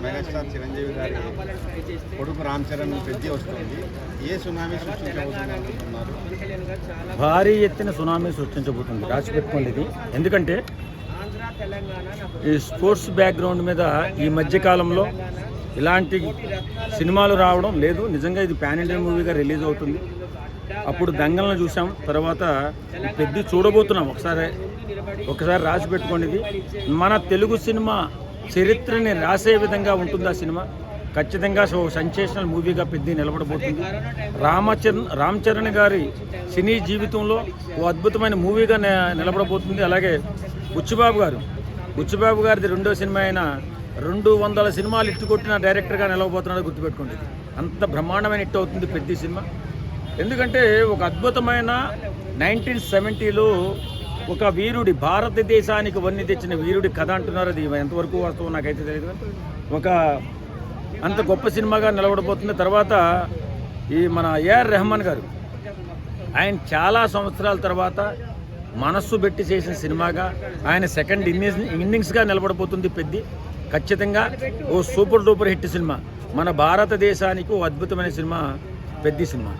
Megastar Chiranjeevi గారి కొడుకు రామ్ చరణ్ పెద్ది వస్తుంది. ఏ సునామీ సృష్టించబోతున్నారు? భారీ ఎత్తున సునామీ సృష్టించబోతుంది, రాసి పెట్టుకోండి ఇది. ఎందుకంటే ఈ స్పోర్ట్స్ బ్యాక్గ్రౌండ్ మీద ఈ మధ్యకాలంలో ఇలాంటి సినిమాలు రావడం లేదు. నిజంగా ఇది పాన్ ఇండియా మూవీగా రిలీజ్ అవుతుంది. అప్పుడు దంగలను చూసాం, తర్వాత పెద్ద చూడబోతున్నాం. ఒకసారి రాసి పెట్టుకోండి ఇది. మన తెలుగు సినిమా చరిత్రని రాసే విధంగా ఉంటుంది ఆ సినిమా. ఖచ్చితంగా సెన్సేషనల్ మూవీగా పెద్ద నిలబడబోతుంది. రామ్ చరణ్ గారి సినీ జీవితంలో ఓ అద్భుతమైన మూవీగా నిలబడబోతుంది. అలాగే బుచ్చిబాబు గారిది రెండో సినిమా అయిన 200 సినిమాలు ఇట్టు కొట్టిన డైరెక్టర్గా నిలవబోతున్నాడు, గుర్తుపెట్టుకోండి. అంత బ్రహ్మాండమైన హిట్ అవుతుంది పెద్ద సినిమా. ఎందుకంటే ఒక అద్భుతమైన 1970లో ఒక వీరుడి, భారతదేశానికి వన్నీ తెచ్చిన వీరుడి కథ అంటున్నారు. అది ఎంతవరకు వాస్తవం నాకైతే తెలియదు. ఒక అంత గొప్ప సినిమాగా నిలబడబోతుంది. తర్వాత ఈ మన ఏఆర్ రెహమాన్ గారు, ఆయన చాలా సంవత్సరాల తర్వాత మనస్సు పెట్టి చేసిన సినిమాగా ఆయన సెకండ్ ఇన్నింగ్స్గా నిలబడబోతుంది పెద్ది. ఖచ్చితంగా ఓ సూపర్ డూపర్ హిట్ సినిమా, మన భారతదేశానికి ఓ అద్భుతమైన సినిమా పెద్ద సినిమా.